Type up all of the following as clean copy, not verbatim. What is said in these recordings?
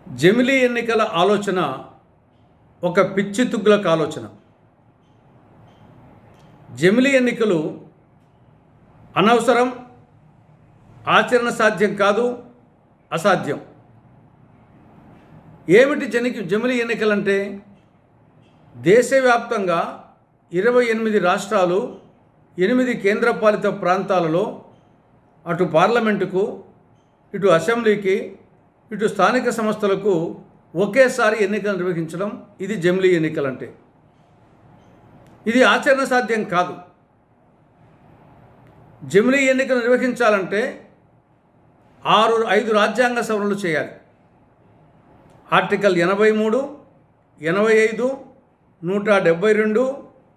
జమిలీ ఎన్నికల ఆలోచన ఒక పిచ్చి తుగ్గులకు ఆలోచన. జమిలీ ఎన్నికలు అనవసరం, ఆచరణ సాధ్యం కాదు, అసాధ్యం. ఏమిటి జమిలీ ఎన్నికలంటే? దేశవ్యాప్తంగా 28 రాష్ట్రాలు, 8 కేంద్రపాలిత ప్రాంతాలలో అటు పార్లమెంటుకు, ఇటు అసెంబ్లీకి, ఇటు స్థానిక సంస్థలకు ఒకేసారి ఎన్నికలు నిర్వహించడం, ఇది జమిలీ ఎన్నికలంటే. ఇది ఆచరణ సాధ్యం కాదు. జమిలీ ఎన్నికలు నిర్వహించాలంటే 5 రాజ్యాంగ సవరణలు చేయాలి. ఆర్టికల్ 83, 85, 172,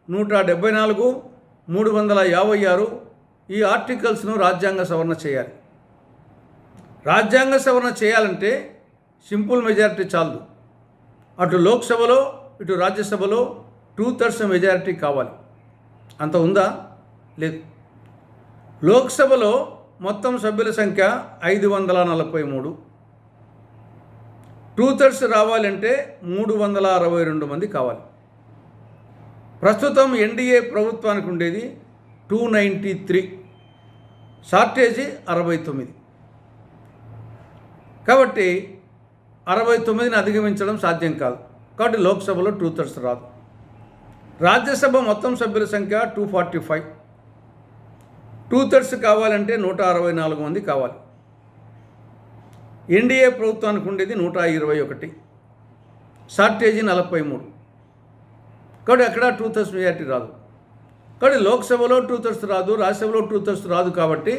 174, 356 ఈ ఆర్టికల్స్ను రాజ్యాంగ సవరణ చేయాలి. రాజ్యాంగ సవరణ చేయాలంటే సింపుల్ మెజారిటీ చాలదు. అటు లోక్సభలో, ఇటు రాజ్యసభలో 2/3 మెజారిటీ కావాలి. అంత ఉందా? లేదు. లోక్సభలో మొత్తం సభ్యుల సంఖ్య 543. 2/3 రావాలంటే 362 మంది కావాలి. ప్రస్తుతం ఎన్డీఏ ప్రభుత్వానికి ఉండేది 293, షార్టేజీ 69. కాబట్టి 69ని అధిగమించడం సాధ్యం కాదు. కాబట్టి లోక్సభలో 2/3 రాదు. రాజ్యసభ మొత్తం సభ్యుల సంఖ్య 245. 2/3 కావాలంటే 164 మంది కావాలి. ఎన్డీఏ ప్రభుత్వానికి ఉండేది 121, షార్టేజీ 43. కాబట్టి అక్కడ 2/3 మెజారిటీ రాదు. కాబట్టి లోక్సభలో 2/3 రాదు, రాజ్యసభలో 2/3 రాదు. కాబట్టి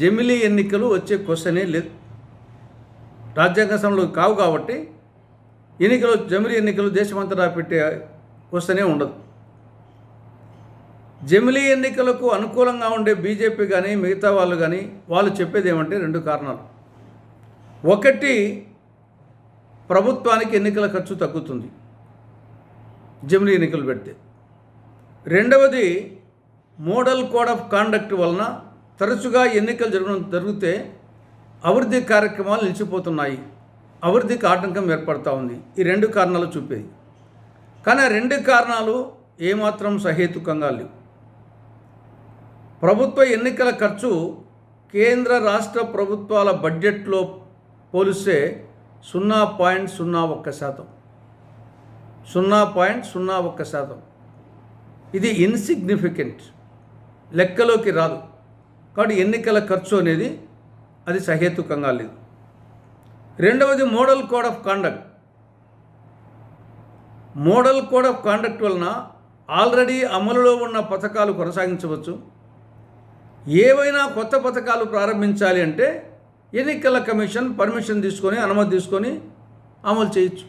జమిలీ ఎన్నికలు వచ్చే క్వశ్చనే లేదు. రాజ్యాంగ సభలు కావు కాబట్టి జమిలీ ఎన్నికలు దేశమంతటా పెట్టే క్వశ్చనే ఉండదు. జమిలీ ఎన్నికలకు అనుకూలంగా ఉండే బీజేపీ కానీ మిగతా వాళ్ళు కానీ వాళ్ళు చెప్పేది ఏమంటే 2 కారణాలు. ఒకటి, ప్రభుత్వానికి ఎన్నికల ఖర్చు తగ్గుతుంది జమిలీ ఎన్నికలు పెడితే. రెండవది, మోడల్ కోడ్ ఆఫ్ కాండక్ట్ వలన తరచుగా ఎన్నికలు జరిగితే అభివృద్ధి కార్యక్రమాలు నిలిచిపోతున్నాయి, అభివృద్ధికి ఆటంకం ఏర్పడుతూ ఉంది. ఈ 2 కారణాలు చూపేది. కానీ ఆ 2 కారణాలు ఏమాత్రం సహేతుకంగా లేవు. ప్రభుత్వ ఎన్నికల ఖర్చు కేంద్ర రాష్ట్ర ప్రభుత్వాల బడ్జెట్లో పోలిస్తే 0.01%. 0.01%. ఇది ఇన్సిగ్నిఫికెంట్, లెక్కలోకి రాదు. కాబట్టి ఎన్నికల ఖర్చు అనేది అది సహేతుకంగా లేదు. రెండవది, model code of conduct. Model code of conduct వలన ఆల్రెడీ అమలులో ఉన్న పథకాలు కొనసాగించవచ్చు. ఏవైనా కొత్త పథకాలు ప్రారంభించాలి అంటే ఎన్నికల కమిషన్ పర్మిషన్ తీసుకొని, అనుమతి తీసుకొని అమలు చేయొచ్చు.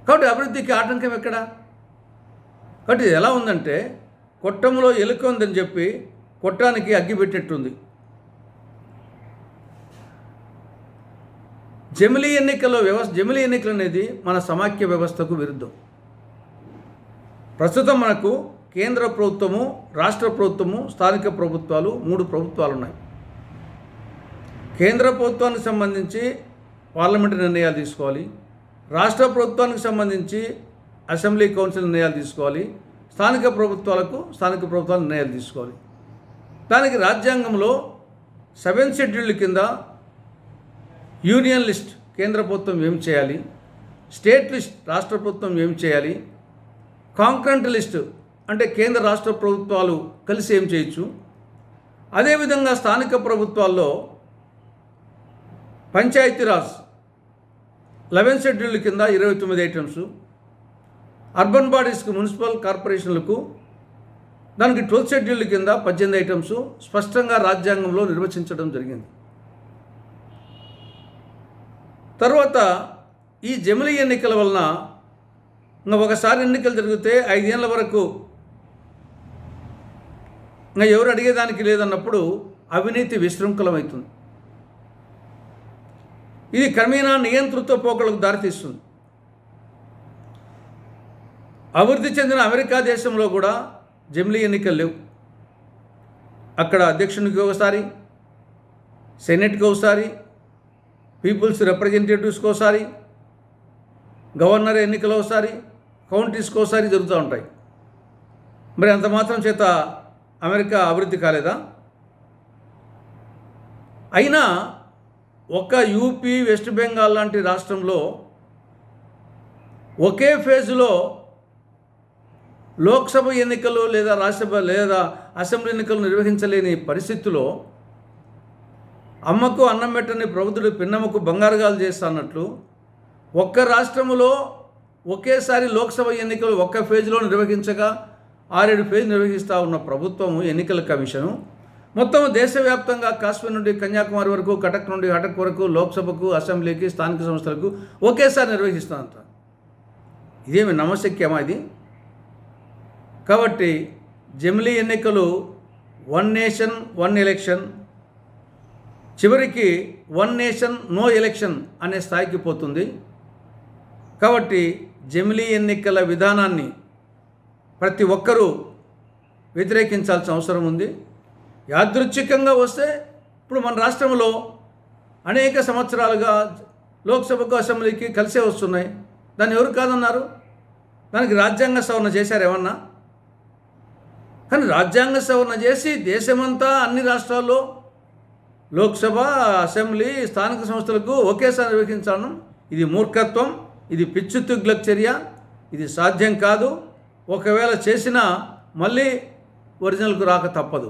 కాబట్టి అభివృద్ధికి ఆటంకం ఎక్కడ? కాబట్టి ఇది ఎలా ఉందంటే, కొట్టంలో ఎలుక ఉందని చెప్పి కొట్టానికి అగ్గి పెట్టేట్టుంది. జమిలీ ఎన్నికలు అనేది మన సమాఖ్య వ్యవస్థకు విరుద్ధం. ప్రస్తుతం మనకు కేంద్ర ప్రభుత్వము, రాష్ట్ర ప్రభుత్వము, స్థానిక ప్రభుత్వాలు 3 ప్రభుత్వాలు ఉన్నాయి. కేంద్ర ప్రభుత్వానికి సంబంధించి పార్లమెంటు నిర్ణయాలు తీసుకోవాలి, రాష్ట్ర ప్రభుత్వానికి సంబంధించి అసెంబ్లీ కౌన్సిల్ నిర్ణయాలు తీసుకోవాలి, స్థానిక ప్రభుత్వాలు నిర్ణయాలు తీసుకోవాలి. దానికి రాజ్యాంగంలో 7 షెడ్యూల్ కింద యూనియన్ లిస్ట్ కేంద్ర ప్రభుత్వం ఏం చేయాలి, స్టేట్ లిస్ట్ రాష్ట్ర ప్రభుత్వం ఏం చేయాలి, కాంకరెంట్ లిస్ట్ అంటే కేంద్ర రాష్ట్ర ప్రభుత్వాలు కలిసి ఏం చేయొచ్చు. అదేవిధంగా స్థానిక ప్రభుత్వాల్లో పంచాయతీరాజ్ 11 షెడ్యూల్ కింద 29 ఐటమ్స్, అర్బన్ బాడీస్కి, మున్సిపల్ కార్పొరేషన్లకు దానికి 12 షెడ్యూల్ కింద 18 ఐటమ్స్ స్పష్టంగా రాజ్యాంగంలో నిర్వచించడం జరిగింది. తర్వాత ఈ జమిలీ ఎన్నికల వలన ఒకసారి ఎన్నికలు జరిగితే 5 ఏళ్ళ వరకు ఎవరు అడిగేదానికి లేదన్నప్పుడు అవినీతి విశృంఖలమవుతుంది. ఇది క్రమేణా నియంతృత్వ పోకలకు దారితీస్తుంది. అభివృద్ధి చెందిన అమెరికా దేశంలో కూడా జమిలీ ఎన్నికలు లేవు. అక్కడ అధ్యక్షునికి ఒకసారి, సెనెట్కి ఒకసారి, పీపుల్స్ రిప్రజెంటేటివ్స్కి ఒకసారి, గవర్నర్ ఎన్నికలు ఒకసారి, కౌంటీస్కి ఒకసారి జరుగుతూ ఉంటాయి. మరి అంత మాత్రం చేత అమెరికా అభివృద్ధి కాలేదా? అయినా ఒక యూపీ, వెస్ట్ బెంగాల్ లాంటి రాష్ట్రంలో ఒకే ఫేజ్లో లోక్సభ ఎన్నికలు లేదా రాజ్యసభ లేదా అసెంబ్లీ ఎన్నికలు నిర్వహించలేని పరిస్థితిలో అమ్మకు అన్నం పెట్టని ప్రబుద్ధుడు పిన్నమ్మకు బంగారుగాలు చేస్తా అన్నట్లు ఒక్క రాష్ట్రంలో ఒకేసారి లోక్సభ ఎన్నికలు ఒక్క ఫేజ్లో నిర్వహించగా 6-7 ఫేజ్ నిర్వహిస్తూ ఉన్న ప్రభుత్వము, ఎన్నికల కమిషను మొత్తం దేశవ్యాప్తంగా కాశ్మీర్ నుండి కన్యాకుమారి వరకు, కటక్ నుండి హటక్ వరకు లోక్సభకు, అసెంబ్లీకి, స్థానిక సంస్థలకు ఒకేసారి నిర్వహిస్తానంట. ఇదేమి నమ్మశక్యమా ఇది? కాబట్టి జమిలీ ఎన్నికలు 1 నేషన్ 1 ఎలక్షన్, చివరికి 1 నేషన్ నో ఎలక్షన్ అనే స్థాయికి పోతుంది. కాబట్టి జమిలీ ఎన్నికల విధానాన్ని ప్రతి ఒక్కరూ వ్యతిరేకించాల్సిన అవసరం ఉంది. యాదృచ్ఛికంగా వస్తే ఇప్పుడు మన రాష్ట్రంలో అనేక సంవత్సరాలుగా లోక్సభకు, అసెంబ్లీకి కలిసే వస్తున్నాయి. దాన్ని ఎవరు కాదన్నారు? దానికి రాజ్యాంగ సవరణ చేశారు ఏమన్నా? కానీ రాజ్యాంగ సవరణ చేసి దేశమంతా అన్ని రాష్ట్రాల్లో లోక్సభ, అసెంబ్లీ, స్థానిక సంస్థలకు ఒకేసారి నిర్వహించడం ఇది మూర్ఖత్వం, ఇది పిచ్చి తుగ్లక్ చర్య, ఇది సాధ్యం కాదు. ఒకవేళ చేసినా మళ్ళీ ఒరిజినల్కు రాక తప్పదు.